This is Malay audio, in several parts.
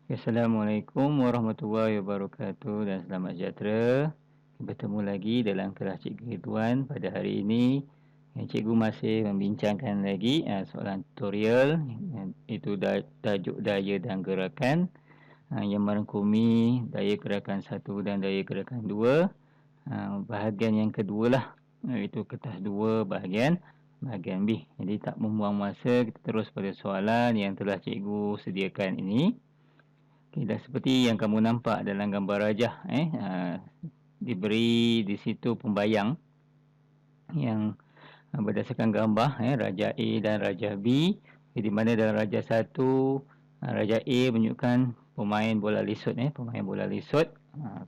Assalamualaikum warahmatullahi wabarakatuh dan selamat sejahtera. Bertemu lagi dalam kelas Cikgu Ridwan pada hari ini. Cikgu masih membincangkan lagi soalan tutorial itu tajuk daya dan gerakan yang merangkumi daya gerakan 1 dan daya gerakan 2. Bahagian yang kedua lah, iaitu kertas 2 bahagian B. Jadi tak membuang masa, kita terus pada soalan yang telah cikgu sediakan ini. Okay, dah seperti yang kamu nampak dalam gambar rajah, diberi di situ pembayang yang berdasarkan gambar, Raja A dan Raja B. Di mana dalam Raja 1, Raja A menunjukkan pemain bola lisut, pemain bola lisut.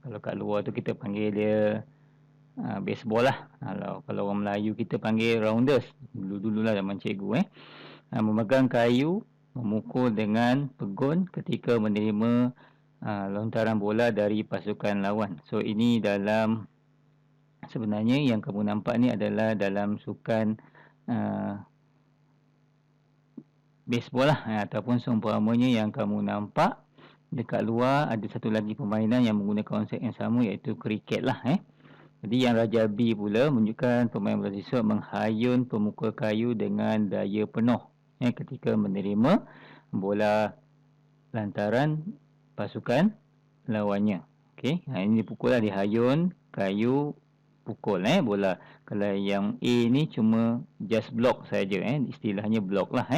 Kalau kat luar tu kita panggil dia baseball lah. Kalau orang Melayu kita panggil rounders. Dulu-dululah zaman cikgu, memegang kayu, memukul dengan pegun ketika menerima lontaran bola dari pasukan lawan. So ini dalam, sebenarnya yang kamu nampak ni adalah dalam sukan baseball lah, ataupun seumpamanya yang kamu nampak dekat luar ada satu lagi permainan yang menggunakan konsep yang sama, iaitu kriket lah. Jadi yang Raja B pula menunjukkan pemain bola lisut menghayun pemukul kayu dengan daya penuh ketika menerima bola lantaran pasukan lawannya. Okey, ini dipukul lah, dihayun kayu, pukul bola. Kalau yang A ni cuma just block saja, istilahnya block lah.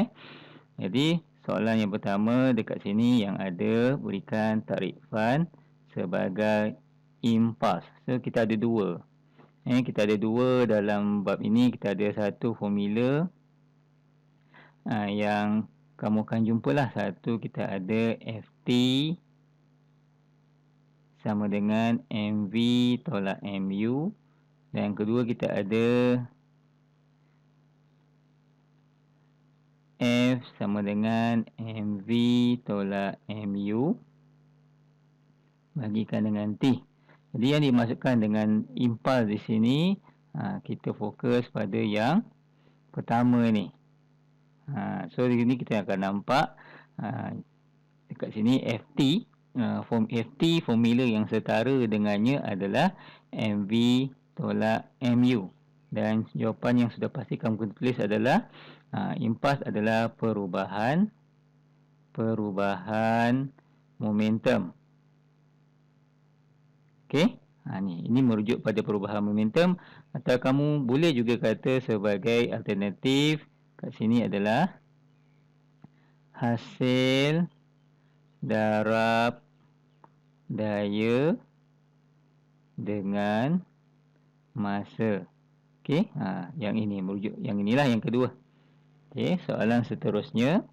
Jadi soalan yang pertama dekat sini yang ada berikan takrifan sebagai impas. So kita ada dua. Kita ada dua dalam bab ini. Kita ada satu formula yang kamu akan jumpa lah. Satu, kita ada FT sama dengan MV tolak MU. Dan yang kedua kita ada F sama dengan MV tolak MU bagikan dengan T. Jadi yang dimasukkan dengan impuls di sini, kita fokus pada yang pertama ni. So di sini kita akan nampak dekat sini FT, form FT, formula yang setara dengannya adalah MV tolak MU. Dan jawapan yang sudah pasti kamu kena tulis adalah impuls adalah perubahan momentum. Okey, ini merujuk pada perubahan momentum, atau kamu boleh juga kata sebagai alternatif kat sini adalah hasil darab daya dengan masa. Okey, yang ini merujuk, yang inilah yang kedua. Okey, soalan seterusnya.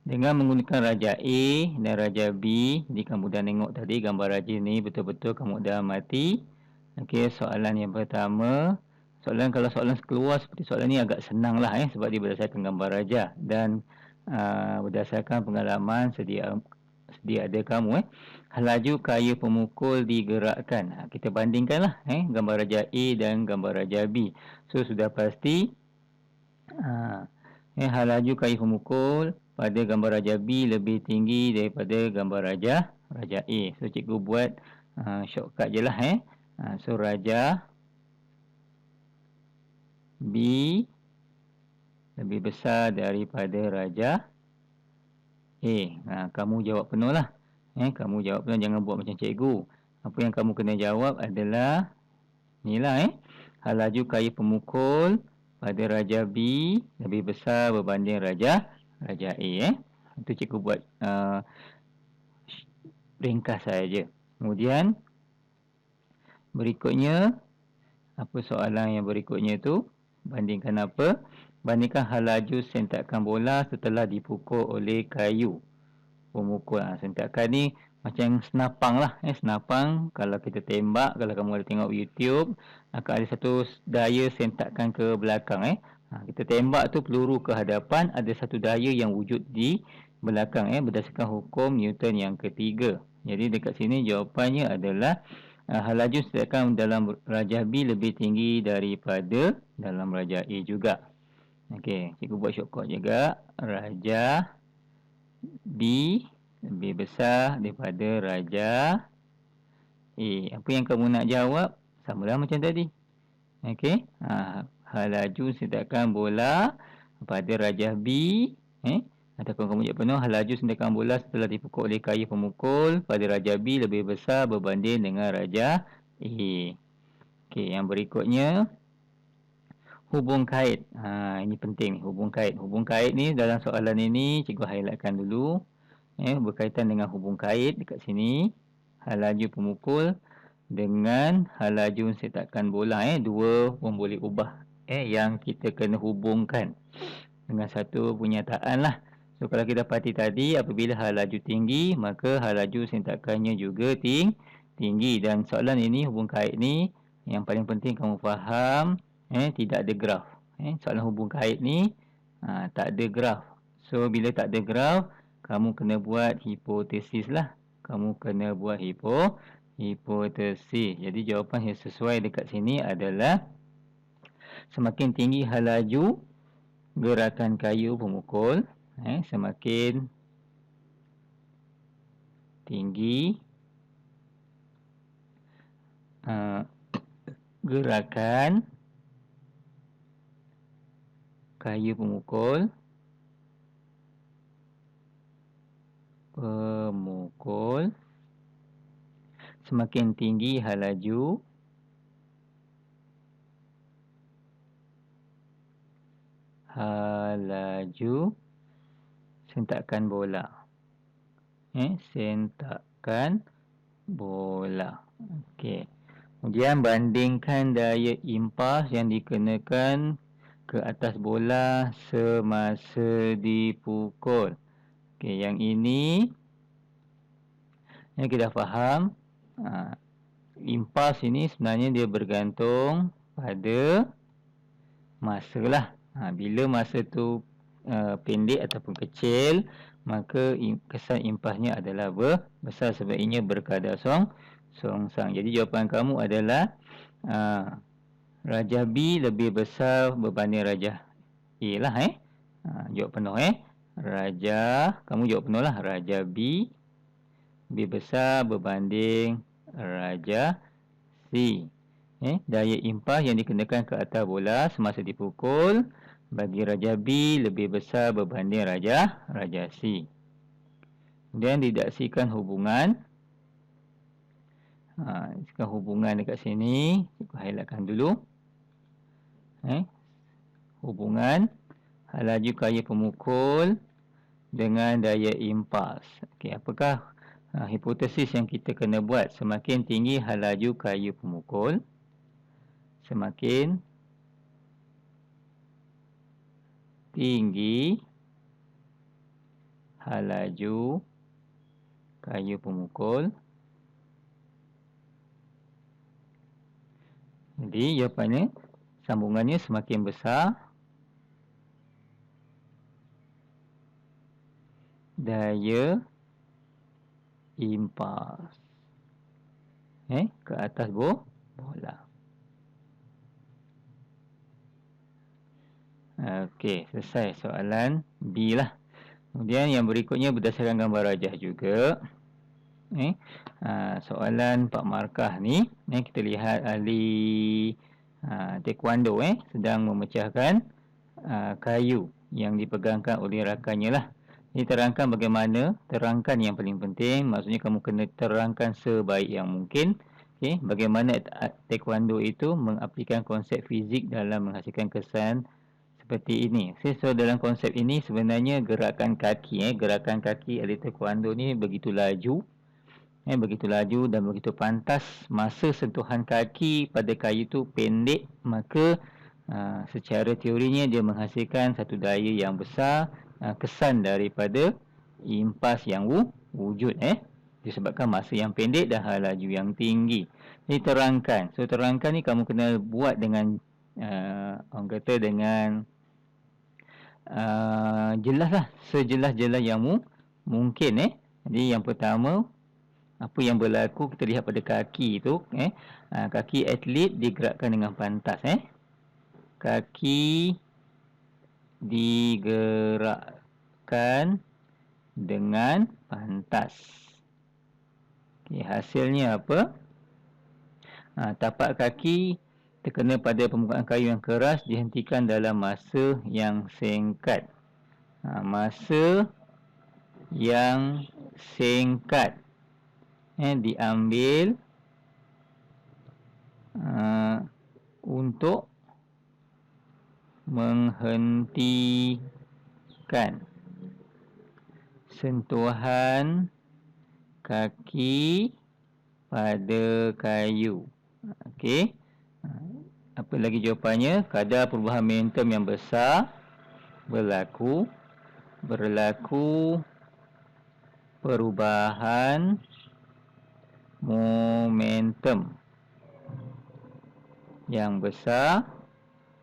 Dengan menggunakan Raja A dan Raja B, jadi kamu dah tengok tadi gambar Raja ni betul-betul kamu dah amati. Okey, soalan yang pertama. Kalau soalan keluar seperti soalan ni agak senang lah, sebab dia berdasarkan gambar Raja dan berdasarkan pengalaman sedia ada kamu. Laju kayu pemukul digerakkan. Kita bandingkan lah gambar Raja A dan gambar Raja B. So sudah pasti laju kayu pemukul pada gambar Raja B lebih tinggi daripada gambar Raja A. So cikgu buat shortcut je lah. So Raja B lebih besar daripada Raja A. Kamu jawab penuh lah. Kamu jawab penuh, jangan buat macam cikgu. Apa yang kamu kena jawab adalah inilah. Laju kayu pemukul pada Raja B lebih besar berbanding Raja A. Itu cikgu buat ringkas saja. Kemudian berikutnya, apa soalan yang berikutnya tu? Bandingkan apa? Bandingkan laju sentakan bola setelah dipukul oleh kayu pemukul. Sentakan ni macam senapang lah. Senapang kalau kita tembak, kalau kamu ada tengok YouTube, akan ada satu daya sentakan ke belakang. Kita tembak tu peluru ke hadapan, ada satu daya yang wujud di belakang, berdasarkan hukum Newton yang ketiga. Jadi dekat sini jawapannya adalah laju sentakan dalam Raja B lebih tinggi daripada dalam Raja A juga. Okey, cikgu buat shortcut juga. Raja B lebih besar daripada Raja A. Apa yang kamu nak jawab? Samalah macam tadi. Okey. Laju sentakan bola pada Raja B. Ataupun kamu jawab penuh, laju sentakan bola setelah dipukul oleh kayu pemukul pada Raja B lebih besar berbanding dengan Raja A. Okey, yang berikutnya hubung kait. Ini penting ni, hubung kait. Hubung kait ni dalam soalan ini cikgu highlightkan dulu. Berkaitan dengan hubung kait dekat sini. Laju pemukul dengan laju sentakan bola. Dua pun boleh ubah. Yang kita kena hubungkan dengan satu penyataan lah. So kalau kita dapati tadi, apabila laju tinggi, maka laju sentakannya juga tinggi. Dan soalan ini, hubung kait ni, yang paling penting kamu faham, tidak ada graf. Soalan hubung kait ni tak ada graf. So bila tak ada graf, kamu kena buat hipotesis lah. Kamu kena buat hipotesis. Jadi jawapan yang sesuai dekat sini adalah semakin tinggi laju gerakan kayu pemukul, semakin tinggi gerakan kayu pemukul semakin tinggi laju sentakan bola. Sentakan bola. Okey. Kemudian bandingkan daya impas yang dikenakan ke atas bola semasa dipukul. Okey, yang ini kita faham. Impas ini sebenarnya dia bergantung pada masa lah. Bila masa tu pendek ataupun kecil, maka kesan impasnya adalah besar sebab ianya berkadar songsang. Jadi jawapan kamu adalah Raja B lebih besar berbanding Raja A lah. Jawab penuh. Kamu jawab penuh lah. Raja B lebih besar berbanding Raja C. Daya impas yang dikenakan ke atas bola semasa dipukul bagi Raja B lebih besar berbanding Raja C. Kemudian didaksikan hubungan. Hubungan dekat sini, cikgu highlightkan dulu. Hubungan laju kayu pemukul dengan daya impas. Okey, apakah hipotesis yang kita kena buat? Semakin tinggi laju kayu pemukul, semakin tinggi laju kayu pemukul. Jadi jawapannya, sambungannya semakin besar daya impas ke atas bola. Okey, selesai soalan B lah. Kemudian yang berikutnya berdasarkan gambar rajah juga. Soalan 4 markah ni, kita lihat ahli taekwondo sedang memecahkan kayu yang dipegangkan oleh rakannya lah. Ini terangkan bagaimana, terangkan yang paling penting, maksudnya kamu kena terangkan sebaik yang mungkin. Bagaimana taekwondo itu mengaplikasikan konsep fizik dalam menghasilkan kesan seperti ini. So dalam konsep ini sebenarnya gerakan kaki, gerakan kaki ahli taekwondo ni begitu laju. Begitu laju dan begitu pantas. Masa sentuhan kaki pada kayu itu pendek, maka secara teorinya dia menghasilkan satu daya yang besar, kesan daripada impas yang wujud disebabkan masa yang pendek dan laju yang tinggi. Jadi terangkan. So terangkan ni kamu kena buat dengan orang kata dengan jelas lah, sejelas-jelas yang mungkin. Jadi yang pertama, apa yang berlaku kita lihat pada kaki itu, kaki atlet digerakkan dengan pantas. Kaki digerakkan dengan pantas. Okey, hasilnya apa? Tapak kaki terkena pada permukaan kayu yang keras dihentikan dalam masa yang singkat. Masa yang singkat diambil untuk menghentikan sentuhan kaki pada kayu. Okey. Apa lagi jawapannya? Kadar perubahan momentum yang besar berlaku perubahan momentum yang besar.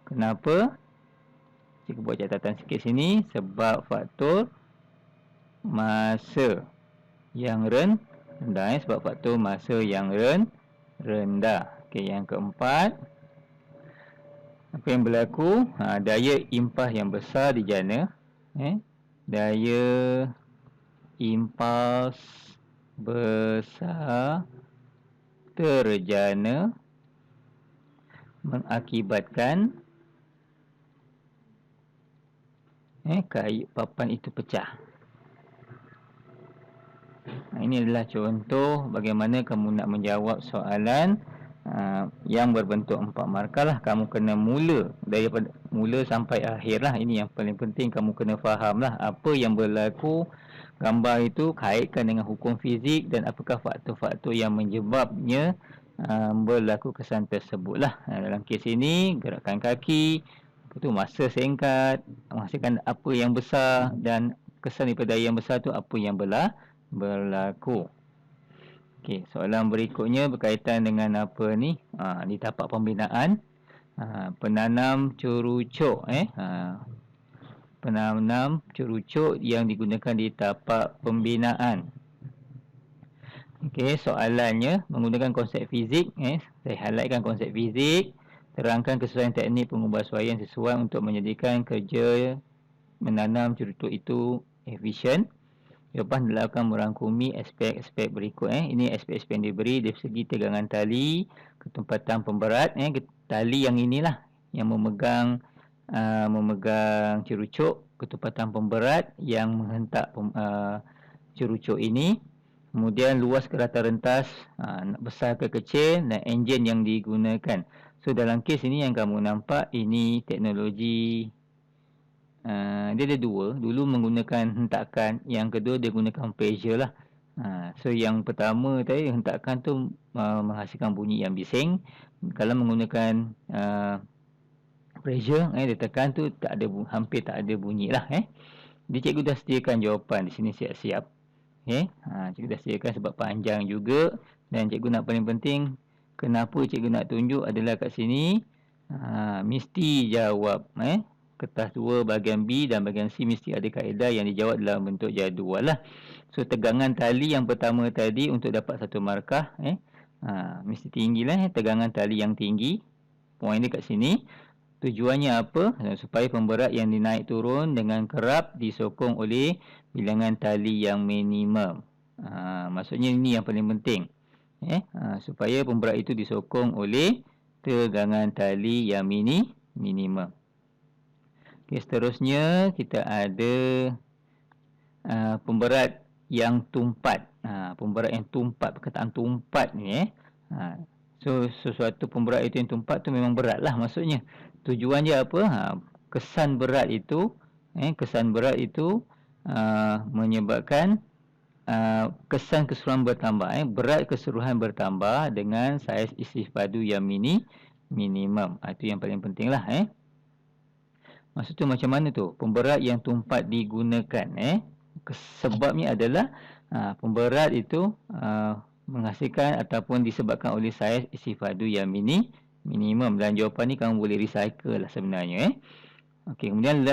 Kenapa? Cikgu buat catatan sikit sini. Sebab faktor masa yang rendah. Sebab faktor masa yang rendah. Okey, yang keempat. Apa yang berlaku? Daya impas yang besar di jana. Daya impas besar terjana mengakibatkan kayu papan itu pecah. Ini adalah contoh bagaimana kamu nak menjawab soalan yang berbentuk 4 markah lah. Kamu kena mula daripada mula sampai akhir lah. Ini yang paling penting, kamu kena faham lah apa yang berlaku. Gambar itu kaitkan dengan hukum fizik dan apakah faktor-faktor yang menyebabnya berlaku kesan tersebut lah. Dalam kes ini, gerakan kaki, itu masa singkat, menghasilkan apa yang besar, dan kesan daripada yang besar tu apa yang berlaku. Okey, soalan berikutnya berkaitan dengan apa ni? Di tapak pembinaan. Penanam curucuk. Penanam curucuk yang digunakan di tapak pembinaan. Okey, soalannya menggunakan konsep fizik. Saya highlightkan konsep fizik. Terangkan kesesuaian teknik pengubahsuaian sesuai untuk menjadikan kerja menanam curucuk itu efisien. Jawapan adalah akan merangkumi aspek-aspek berikut. Ini aspek-aspek yang diberi dari segi tegangan tali, ketempatan pemberat. Tali yang inilah yang memegang curucuk, ketempatan pemberat yang menghentak curucuk ini. Kemudian luas ke rata rentas, besar ke kecil, dan enjin yang digunakan. So dalam kes ini yang kamu nampak, ini teknologi. Dia ada dua. Dulu menggunakan hentakan, yang kedua dia gunakan pressure lah. So yang pertama tadi, hentakan tu menghasilkan bunyi yang bising. Kalau menggunakan pressure, dia tekan tu hampir tak ada bunyi lah. Jadi cikgu dah sediakan jawapan di sini siap-siap. Cikgu dah sediakan sebab panjang juga. Dan cikgu nak paling penting, kenapa cikgu nak tunjuk adalah kat sini mesti jawab. Kertas 2 bahagian B dan bahagian C mesti ada kaedah yang dijawab dalam bentuk jadual lah. So tegangan tali yang pertama tadi untuk dapat 1 markah mesti tinggi lah. Tegangan tali yang tinggi. Poin dia kat sini. Tujuannya apa? Supaya pemberat yang dinaik turun dengan kerap disokong oleh bilangan tali yang minimum. Maksudnya ini yang paling penting. Supaya pemberat itu disokong oleh tegangan tali yang minimum. Okay, seterusnya kita ada pemberat yang tumpat. Pemberat yang tumpat, perkataan tumpat ni. So sesuatu pemberat itu yang tumpat tu memang berat lah maksudnya. Tujuan dia apa? Kesan berat itu menyebabkan kesan keseluruhan bertambah. Berat keseluruhan bertambah dengan saiz isi padu yang minimum. Itu yang paling penting lah. Maksud tu macam mana tu? Pemberat yang tumpat digunakan. Sebabnya adalah pemberat itu menghasilkan ataupun disebabkan oleh saiz isi padu yang minimum. Dan jawapan ni kamu boleh recycle lah sebenarnya. Okey, kemudian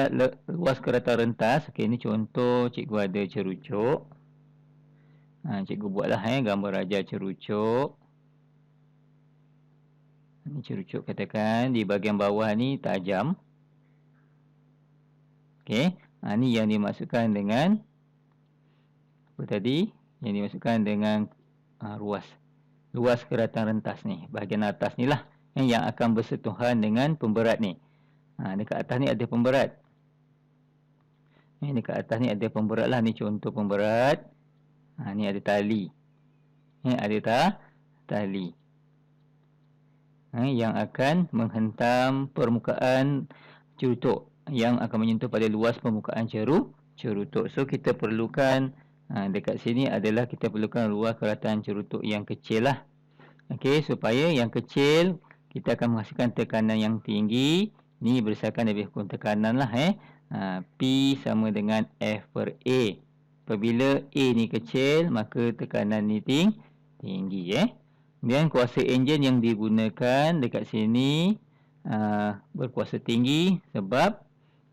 luas ke rata rentas. Okey, ini contoh cikgu ada cerucuk. Cikgu buatlah gambar raja cerucuk. Ini cerucuk katakan di bahagian bawah ni tajam. Okey, ni yang dimaksudkan dengan apa tadi yang dimasukkan dengan ruas. Luas keratan rentas ni, bahagian atas ni lah yang akan bersentuhan dengan pemberat ni. Dekat atas ni ada pemberat. Dekat atas ni ada pemberat lah, ni contoh pemberat. Ni ada tali. Ada tali. Yang akan menghentam permukaan cerutuk, yang akan menyentuh pada luas permukaan cerutuk. So kita perlukan dekat sini adalah kita perlukan luas keratan cerutuk yang kecil lah. Okey, supaya yang kecil kita akan menghasilkan tekanan yang tinggi. Ni berdasarkan dari hukum tekanan lah. P sama dengan F per A. Apabila A ni kecil, maka tekanan ni tinggi. Kemudian kuasa enjin yang digunakan dekat sini berkuasa tinggi sebab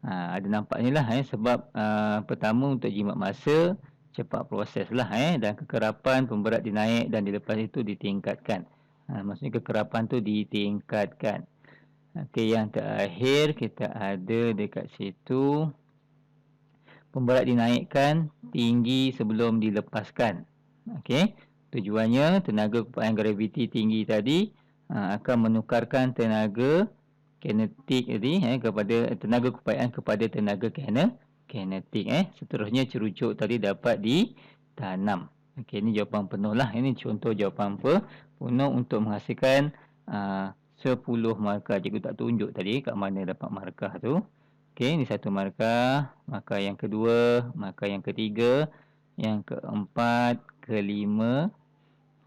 ada nampak ni lah. Sebab pertama untuk jimat masa, cepat proses lah, dan kekerapan pemberat dinaik dan dilepas itu ditingkatkan. Maksudnya kekerapan tu ditingkatkan. Okey, yang terakhir kita ada dekat situ, pemberat dinaikkan tinggi sebelum dilepaskan. Okey, tujuannya tenaga kepayaan graviti tinggi tadi akan menukarkan tenaga kinetik tadi kepada tenaga kepayaan kepada tenaga kinetik. Seterusnya cerucuk tadi dapat ditanam. Okey, ini jawapan penuh lah. Ini contoh jawapan penuh untuk menghasilkan 10 markah. Cikgu tak tunjuk tadi kat mana dapat markah tu. Okey, ini satu markah. Markah yang kedua, markah yang ketiga, yang keempat, kelima,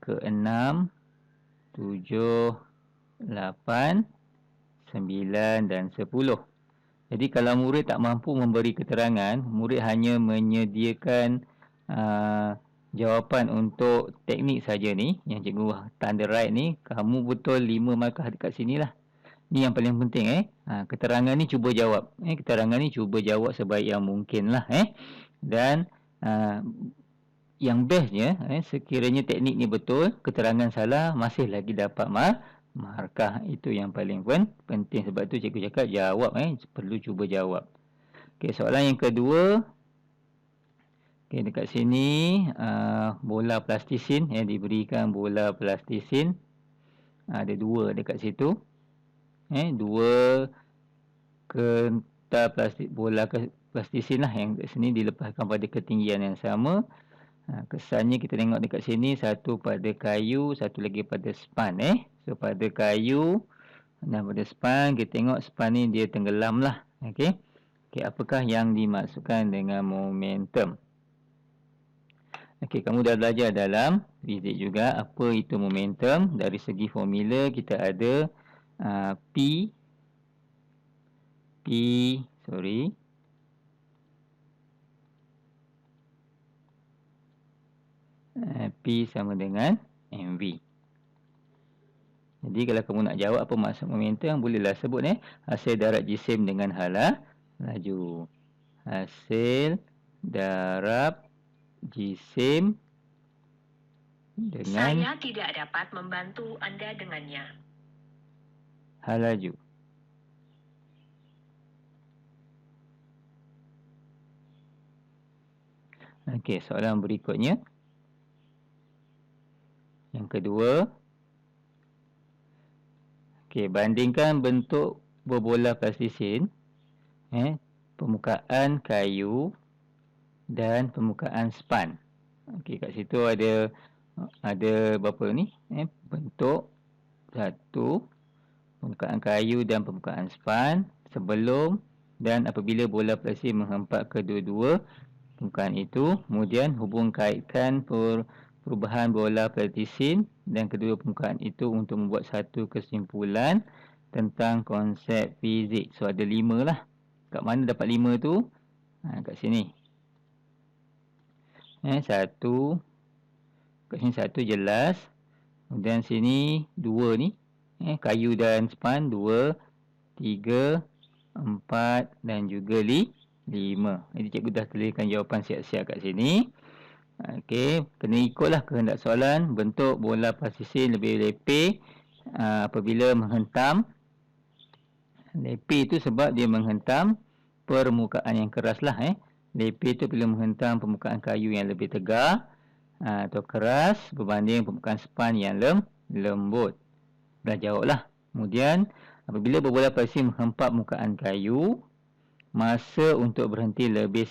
keenam, 7, 8, 9 dan 10. Jadi kalau murid tak mampu memberi keterangan, murid hanya menyediakan jawapan untuk teknik saja ni, yang cikgu tanda right ni, kamu betul 5 markah dekat sini lah. Ni yang paling penting. Keterangan ni cuba jawab. Keterangan ni cuba jawab sebaik yang mungkin lah. Dan yang bestnya, sekiranya teknik ni betul, keterangan salah, masih lagi dapat markah. Itu yang paling penting. Sebab tu cikgu cakap jawab. Perlu cuba jawab. Okay, soalan yang kedua. Okay, dekat sini bola plastisin, diberikan bola plastisin. Ada 2 dekat situ. 2 kental plastik, bola plastisin lah yang dekat sini dilepaskan pada ketinggian yang sama. Kesannya kita tengok dekat sini, satu pada kayu, satu lagi pada span. So pada kayu dan pada span, kita tengok span ni dia tenggelam lah. Okey, apakah yang dimaksudkan dengan momentum? Okey, kamu dah belajar dalam fizik juga apa itu momentum. Dari segi formula kita ada P sama dengan mv. Jadi kalau kamu nak jawab apa maksud momentum, bolehlah sebut hasil darat jisim dengan hala laju. Hasil darat jisim dengan saya tidak dapat membantu Anda dengannya. Hal laju. Okey, soalan berikutnya. Yang kedua. Okey, bandingkan bentuk berbola plastisin, permukaan kayu dan permukaan span. Okey, kat situ ada berapa ni? Bentuk satu, permukaan kayu dan permukaan span sebelum dan apabila bola plastisin menghempak kedua-dua permukaan itu. Kemudian hubung kaitkan perubahan bola plastisin dan kedua permukaan itu untuk membuat satu kesimpulan tentang konsep fizik. So ada 5 lah. Kat mana dapat 5 tu? Kat sini. Satu. Kat sini satu jelas. Kemudian sini 2 ni. Kayu dan span 2, 3, 4 dan juga 5. Jadi cikgu dah tuliskan jawapan siap-siap kat sini. Okey, kena ikutlah kehendak soalan. Bentuk bola plastisin lebih lepeh apabila menghentam. Lepeh itu sebab dia menghentam permukaan yang keras lah. Lepe itu perlu menghentam permukaan kayu yang lebih tegar atau keras berbanding permukaan span yang lembut. Dah jawablah. Kemudian, apabila berbola plastik menghempak permukaan kayu, masa untuk berhenti lebih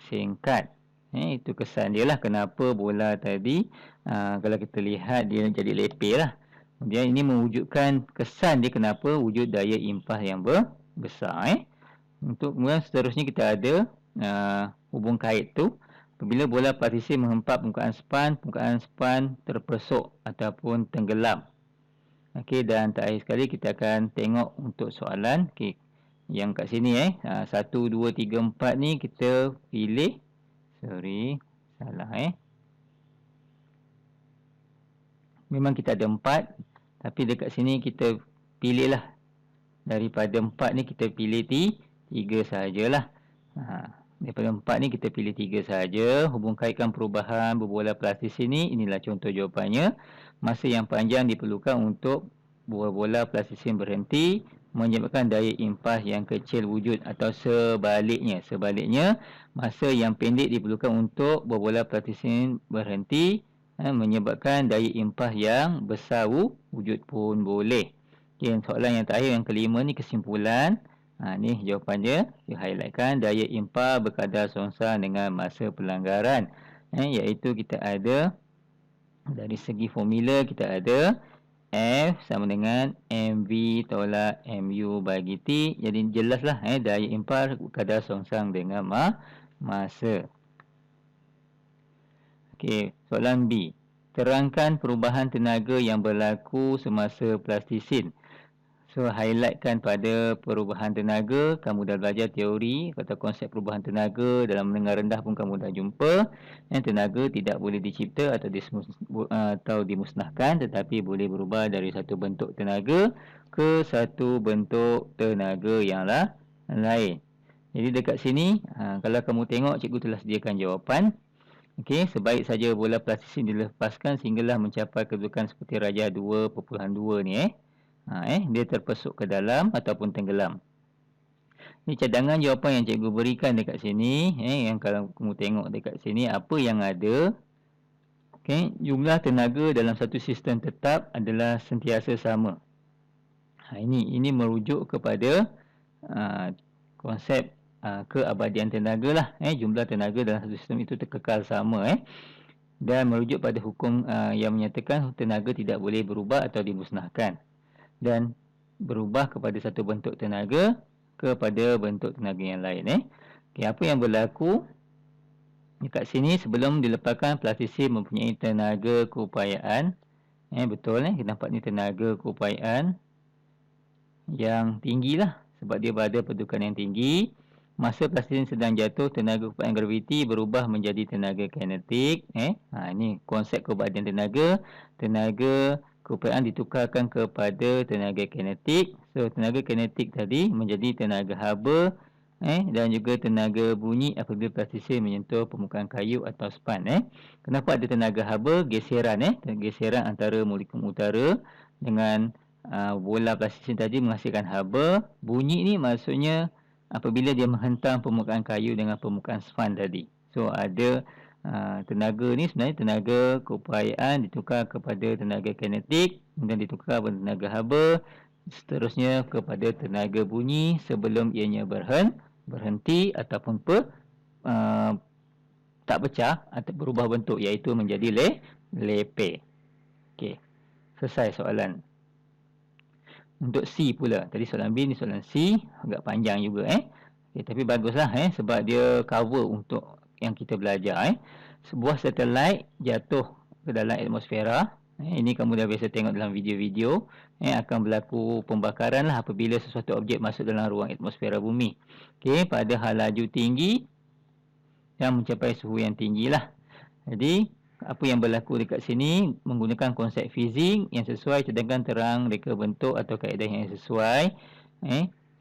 singkat. Itu kesan dia lah kenapa bola tadi kalau kita lihat dia jadi lepe lah. Kemudian ini mewujudkan kesan dia kenapa wujud daya impas yang besar. Untuk kemudian seterusnya kita ada hubung kait tu. Apabila bola partisi menghempak permukaan span terpesok ataupun tenggelam. Okey, dan terakhir sekali kita akan tengok untuk soalan. Okey, yang kat sini 1, 2, 3, 4 ni kita pilih. Sorry, salah Memang kita ada 4, tapi dekat sini kita pilih lah. Daripada 4 ni kita pilih 3 sahajalah. Daripada 4 ni kita pilih 3 sahaja. Hubung kaitkan perubahan berbola plastik sini. Inilah contoh jawapannya. Masa yang panjang diperlukan untuk bola plastik berhenti, menyebabkan daya impas yang kecil wujud, atau sebaliknya. Masa yang pendek diperlukan untuk bola plastik berhenti, menyebabkan daya impas yang besar wujud pun boleh. Okay, soalan yang terakhir, yang kelima ni kesimpulan. Ni jawapannya, kita highlightkan daya impas berkadar songsang dengan masa pelanggaran. Iaitu kita ada dari segi formula kita ada F sama dengan MV tolak MU bagi T. Jadi jelaslah daya impas berkadar songsang dengan masa. Okey, soalan B. Terangkan perubahan tenaga yang berlaku semasa plastisin. So, highlightkan pada perubahan tenaga. Kamu dah belajar teori atau konsep perubahan tenaga. Dalam menengah rendah pun kamu dah jumpa. Tenaga tidak boleh dicipta atau dimusnahkan, tetapi boleh berubah dari satu bentuk tenaga ke satu bentuk tenaga yang lain. Jadi dekat sini, kalau kamu tengok, cikgu telah sediakan jawapan. Okey, sebaik saja bola plastik dilepaskan sehinggalah mencapai kedudukan seperti Raja 2.2 ni dia terpesuk ke dalam ataupun tenggelam. Ini cadangan jawapan yang cikgu berikan dekat sini. Yang kalau kamu tengok dekat sini, apa yang ada. Okey, jumlah tenaga dalam satu sistem tetap adalah sentiasa sama. Ini merujuk kepada konsep keabadian tenaga lah. Jumlah tenaga dalam satu sistem itu kekal sama. Dan merujuk pada hukum yang menyatakan tenaga tidak boleh berubah atau dimusnahkan. Dan berubah kepada satu bentuk tenaga kepada bentuk tenaga yang lain. Okay, apa yang berlaku dekat sini, sebelum dilepaskan plastisin mempunyai tenaga keupayaan. Betul kita nampak ni tenaga keupayaan yang tinggi lah, sebab dia berada kedudukan yang tinggi. Masa plastisin sedang jatuh, tenaga keupayaan graviti berubah menjadi tenaga kinetik. Ini konsep keabadian tenaga. Tenaga keupayaan ditukarkan kepada tenaga kinetik. So, tenaga kinetik tadi menjadi tenaga haba dan juga tenaga bunyi apabila plastisin menyentuh permukaan kayu atau span. Kenapa ada tenaga haba? Geseran geseran antara molekul utara dengan bola plastisin tadi menghasilkan haba. Bunyi ni maksudnya apabila dia menghentam permukaan kayu dengan permukaan span tadi. So, ada tenaga ni sebenarnya tenaga keupayaan ditukar kepada tenaga kinetik, kemudian ditukar kepada tenaga haba, seterusnya kepada tenaga bunyi sebelum ianya berhenti ataupun tak pecah atau berubah bentuk, iaitu menjadi lepe. Okey, selesai soalan. Untuk C pula, tadi soalan B ni soalan C, agak panjang juga okay, tapi baguslah sebab dia cover untuk yang kita belajar. Sebuah satelit jatuh ke dalam atmosfera. Ini kamu dah biasa tengok dalam video-video. Akan berlaku pembakaran lah apabila sesuatu objek masuk dalam ruang atmosfera bumi. Okay, pada hal laju tinggi dan mencapai suhu yang tinggi lah. Jadi, apa yang berlaku dekat sini menggunakan konsep fizik yang sesuai, cadangkan terang reka bentuk atau kaedah yang sesuai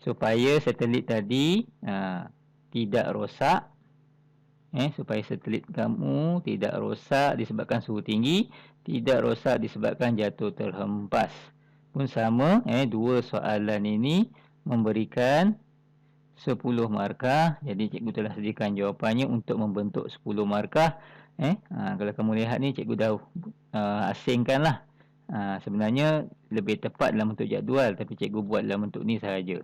supaya satelit tadi tidak rosak. Supaya satelit kamu tidak rosak disebabkan suhu tinggi, tidak rosak disebabkan jatuh terhempas. Pun sama, dua soalan ini memberikan 10 markah. Jadi cikgu telah sediakan jawapannya untuk membentuk 10 markah. Kalau kamu lihat ni, cikgu dah asingkanlah. Sebenarnya lebih tepat dalam bentuk jadual, tapi cikgu buat dalam bentuk ni sahaja.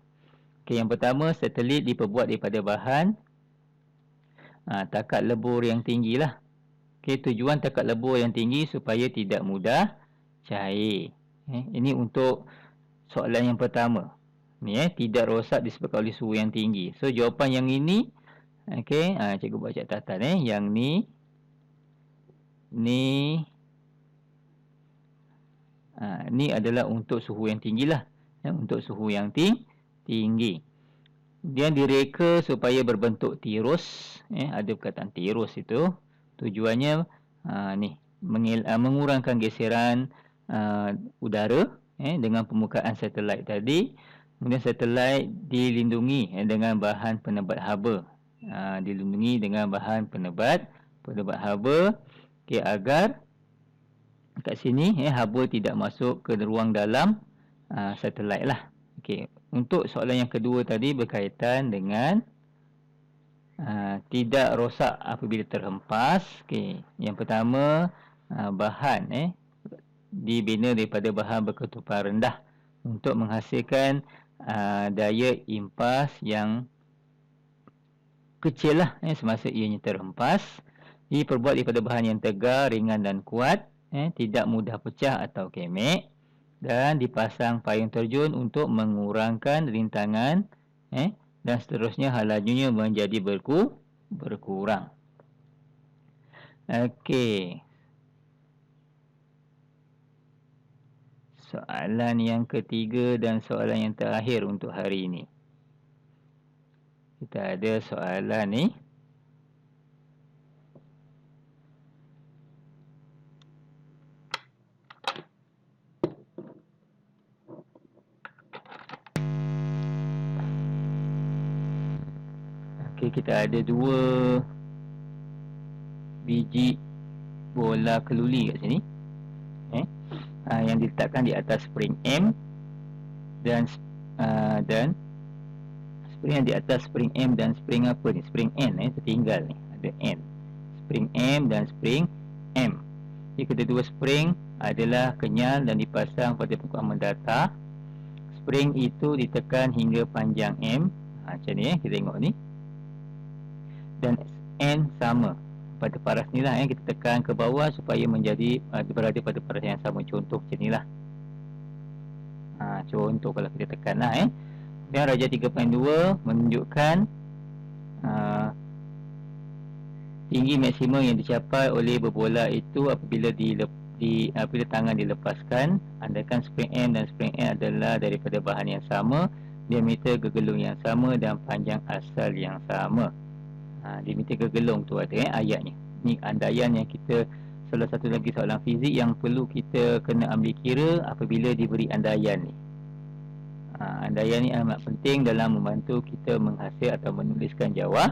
Okey, yang pertama, satelit diperbuat daripada bahan takat lebur yang tinggi lah. Okey, tujuan takat lebur yang tinggi supaya tidak mudah cair. Ini untuk soalan yang pertama. Ni tidak rosak disebabkan oleh suhu yang tinggi. So jawapan yang ini, okey, cikgu buat catatan yang ni adalah untuk suhu yang tinggilah. Untuk suhu yang tinggi. Dia direka supaya berbentuk tirus. Ada perkataan tirus itu. Tujuannya mengurangkan geseran udara dengan permukaan satelit tadi. Kemudian satelit dilindungi dengan bahan penebat haba. Dilindungi dengan bahan penebat haba, agar kat sini haba tidak masuk ke ruang dalam satelit lah. Okey, untuk soalan yang kedua tadi berkaitan dengan tidak rosak apabila terhempas. Okey, yang pertama, bahan dibina daripada bahan berketupan rendah untuk menghasilkan daya impas yang kecil lah semasa ianya terhempas. Diperbuat daripada bahan yang tegar, ringan dan kuat, tidak mudah pecah atau kemek, dan dipasang payung terjun untuk mengurangkan rintangan, dan seterusnya lajunya menjadi berkurang. Okey. Soalan yang ketiga dan soalan yang terakhir untuk hari ini. Kita ada soalan ni. Okey, kita ada 2 biji bola keluli kat sini. Yang diletakkan di atas spring M dan spring yang di atas spring M dan spring apa ni? Spring N tertinggal ni. Ada N. Spring M dan spring M. Jadi kedua-dua spring adalah kenyal dan dipasang pada permukaan mendatar. Spring itu ditekan hingga panjang M. Macam ni kita tengok ni. Dan N sama. Pada paras ni lah kita tekan ke bawah supaya menjadi berada pada paras yang sama. Contoh macam ni lah. Contoh kalau kita tekan lah Dan Raja 3.2 menunjukkan tinggi maksimum yang dicapai oleh berbola itu apabila apabila tangan dilepaskan. Andaikan spring M dan spring N adalah daripada bahan yang sama, diameter gegelung yang sama dan panjang asal yang sama. Diameter gegelung tu ada ayatnya. Ni andaian yang kita, salah satu lagi soalan fizik yang perlu kita kena ambil kira apabila diberi andaian ni. Andaian ni amat penting dalam membantu kita menghasil atau menuliskan jawapan.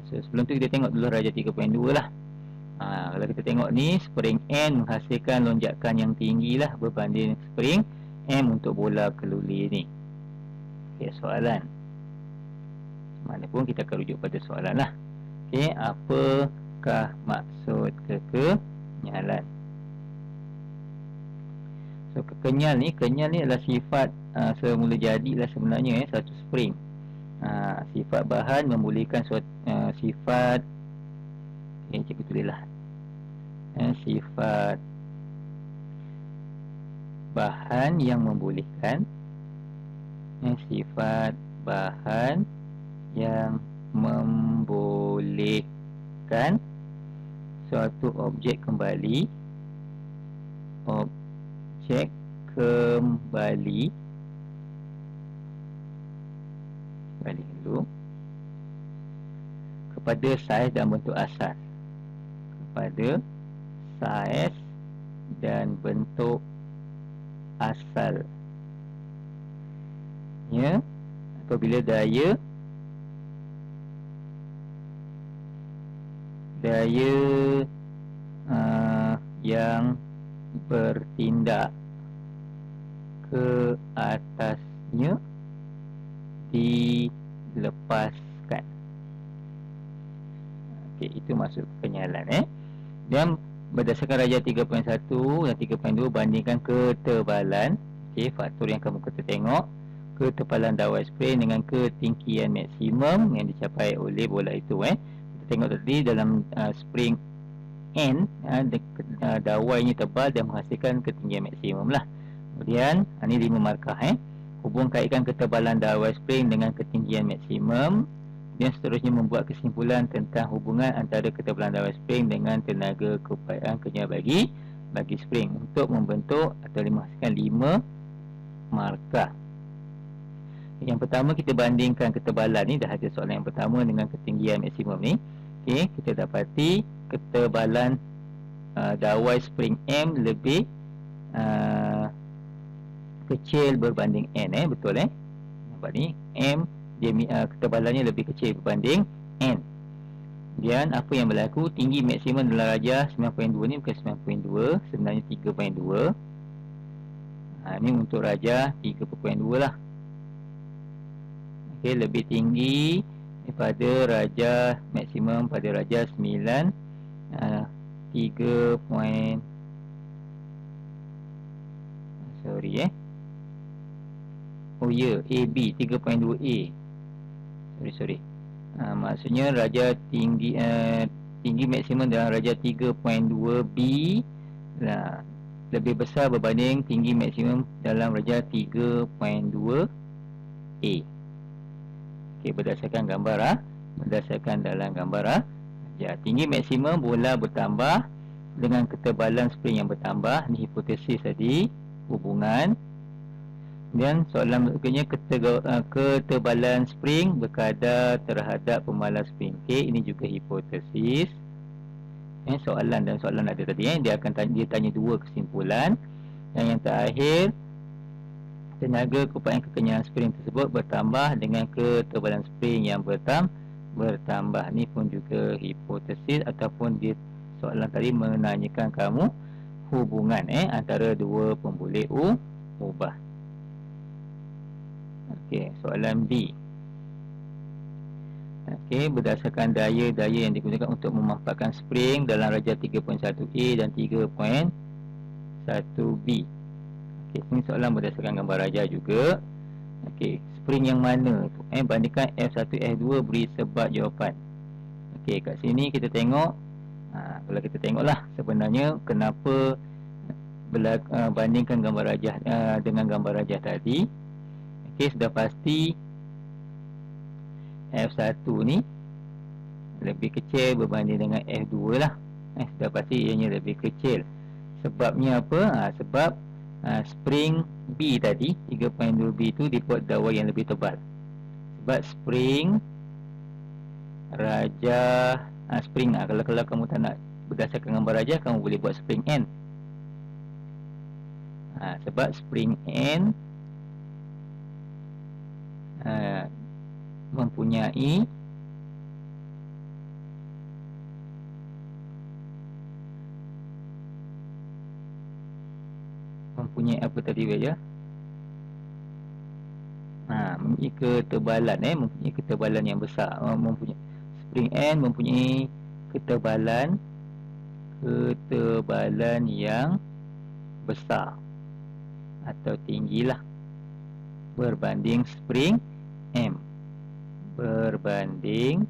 So, sebelum tu kita tengok dulu Raja 3.2 lah. Kalau kita tengok ni, spring N menghasilkan lonjakan yang tinggi lah berbanding spring M untuk bola keluli ni. Okay, soalan. Mana pun kita akan rujuk pada soalan lah. Okey, apakah maksud kekenyalan? So kenyal ni adalah sifat semula jadilah sebenarnya satu spring. Sifat bahan membolehkan sifat cikgu tulislah. Sifat bahan yang membolehkan sifat bahan yang membolehkan suatu objek kembali dulu kepada saiz dan bentuk asal. Kepada saiz dan bentuk asal. Ya, apabila daya yang bertindak ke atasnya dilepaskan lepaskan. Okey, itu maksud kekenyalan. Dan berdasarkan darjah 3.1 dan 3.2 bandingkan ketebalan. Okey, faktor yang kamu kena tengok ketebalan dawai spring dengan ketinggian maksimum yang dicapai oleh bola itu. Kita tengok tadi dalam spring N, dawainya tebal dan menghasilkan ketinggian maksimum lah. Kemudian ini 5 markah. Hubung kaitkan ketebalan dawai spring dengan ketinggian maksimum. Dan seterusnya membuat kesimpulan tentang hubungan antara ketebalan dawai spring dengan tenaga keupayaan kenyal bagi spring untuk membentuk atau menghasilkan 5 markah. Yang pertama, kita bandingkan ketebalan ni. Dah ada soalan yang pertama dengan ketinggian maksimum ni. Okey, kita dapati ketebalan dawai spring M lebih kecil berbanding N. Betul nampak ni, M dia ketebalannya lebih kecil berbanding N. Kemudian apa yang berlaku, tinggi maksimum dalam rajah 9.2 ni bukan 9.2, sebenarnya 3.2. Ini untuk rajah 3.2 lah. Okey, lebih tinggi daripada rajah maksimum pada rajah 9 3. Sorry Oh ya, AB 3.2A. Sorry. Maksudnya rajah tinggi maksimum dalam rajah 3.2B lebih besar berbanding tinggi maksimum dalam rajah 3.2A. Okey, berdasarkan gambar berdasarkan dalam gambar ya, tinggi maksimum bola bertambah dengan ketebalan spring yang bertambah. Ni hipotesis tadi, hubungan. Dan soalan berikutnya, ketebalan spring berkadar terhadap pemalas spring. Okey, ini juga hipotesis. Soalan ada tadi. Dia tanya 2 kesimpulan. Dan yang terakhir, tenaga keupayaan kekenyalan spring tersebut bertambah dengan ketebalan spring yang bertambah. Ni pun juga hipotesis, ataupun dia soalan tadi menanyakan kamu hubungan antara dua pembulih ubah. Okey, soalan B. Okey, berdasarkan daya-daya yang digunakan untuk memanfaatkan spring dalam rajah 3.1A dan 3.1B. Okey, ini soalan berdasarkan gambar rajah juga. Okey, spring yang mana tu? Bandingkan F1, F2, beri sebab jawapan. Okey, kat sini kita tengok. Kalau kita tengoklah sebenarnya kenapa bandingkan gambar rajah dengan gambar rajah tadi. Okey, sudah pasti F1 ni lebih kecil berbanding dengan F2 lah. Sudah pasti ianya lebih kecil. Sebabnya apa? Sebab spring B tadi 3.2B tu dibuat dawai yang lebih tebal. Sebab spring rajah spring kalau kamu tak nak berdasarkan gambar rajah, kamu boleh buat spring N. Sebab spring N mempunyai apa tadi saja? Mempunyai ketebalan yang besar. Spring N mempunyai ketebalan yang besar atau tinggilah berbanding spring M. Berbanding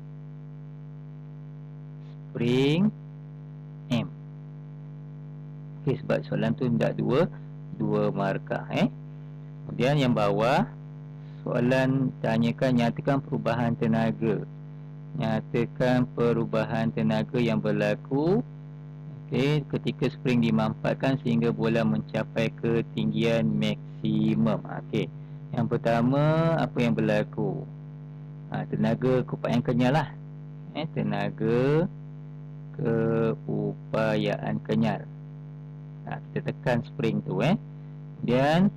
spring M. Okey, sebab soalan tu tidak dua markah. Kemudian yang bawah, soalan tanyakan nyatakan perubahan tenaga. Nyatakan perubahan tenaga yang berlaku ketika spring dimanfaatkan sehingga bola mencapai ketinggian maksimum. Yang pertama, apa yang berlaku? Tenaga keupayaan kenyal lah. Tenaga keupayaan kenyal. Kita tekan spring tu. Kemudian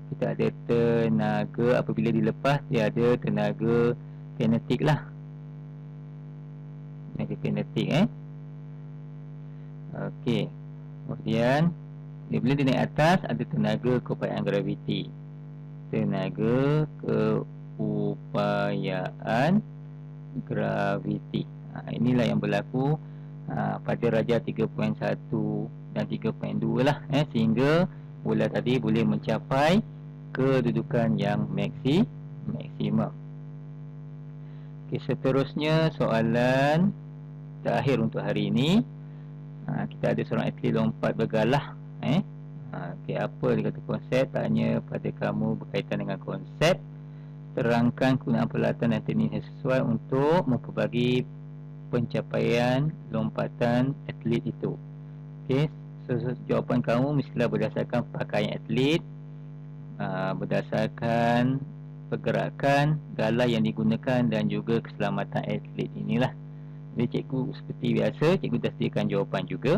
kita ada tenaga, apabila dilepas dia ada tenaga kinetik lah. Tenaga kinetik. Okey. Kemudian bila dia naik atas ada tenaga keupayaan graviti. Tenaga upayaan graviti. Inilah yang berlaku pada darjah 3.1 dan 3.2 lah, sehingga bola tadi boleh mencapai kedudukan yang maksimum. Okay, seterusnya soalan terakhir untuk hari ini. Kita ada seorang atlet lompat bergalah. Okay, apa dia kata konsep? Tanya pada kamu berkaitan dengan konsep. Terangkan kegunaan peralatan dan teknik yang sesuai untuk memperbagi pencapaian lompatan atlet itu. Okey, jawapan kamu mestilah berdasarkan pakaian atlet, berdasarkan pergerakan, galah yang digunakan dan juga keselamatan atlet inilah. Jadi cikgu seperti biasa, cikgu dah sediakan jawapan juga.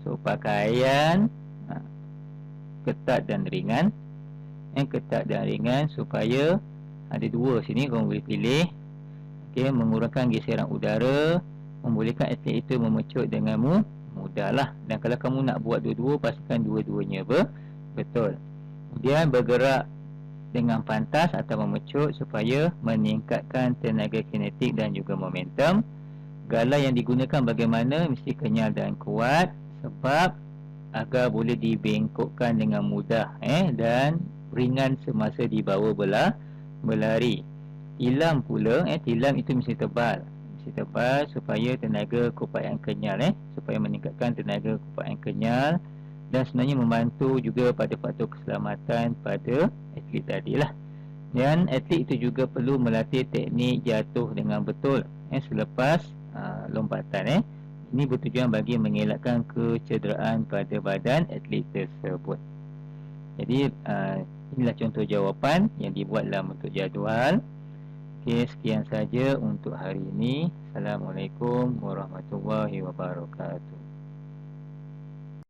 So pakaian ketat dan ringan. Ketat dan ringan supaya ada dua sini kamu boleh pilih. Okey, mengurangkan geseran udara, membolehkan atlet itu memecut dengan mudahlah. Dan kalau kamu nak buat dua-dua, pastikan dua-duanya betul. Kemudian bergerak dengan pantas atau memecut supaya meningkatkan tenaga kinetik dan juga momentum. Galah yang digunakan bagaimana? Mesti kenyal dan kuat sebab agar boleh dibengkokkan dengan mudah dan ringan semasa dibawa berlari. Tilam pula, tilam itu mesti tebal supaya tenaga kupat yang kenyal, supaya meningkatkan tenaga kupat yang kenyal, dan sebenarnya membantu juga pada faktor keselamatan pada atlet tadilah. Dan atlet itu juga perlu melatih teknik jatuh dengan betul selepas lompatan. Ini bertujuan bagi mengelakkan kecederaan pada badan atlet tersebut. Jadi inilah contoh jawapan yang dibuat dalam bentuk jadual. Okey, sekian saja untuk hari ini. Assalamualaikum warahmatullahi wabarakatuh.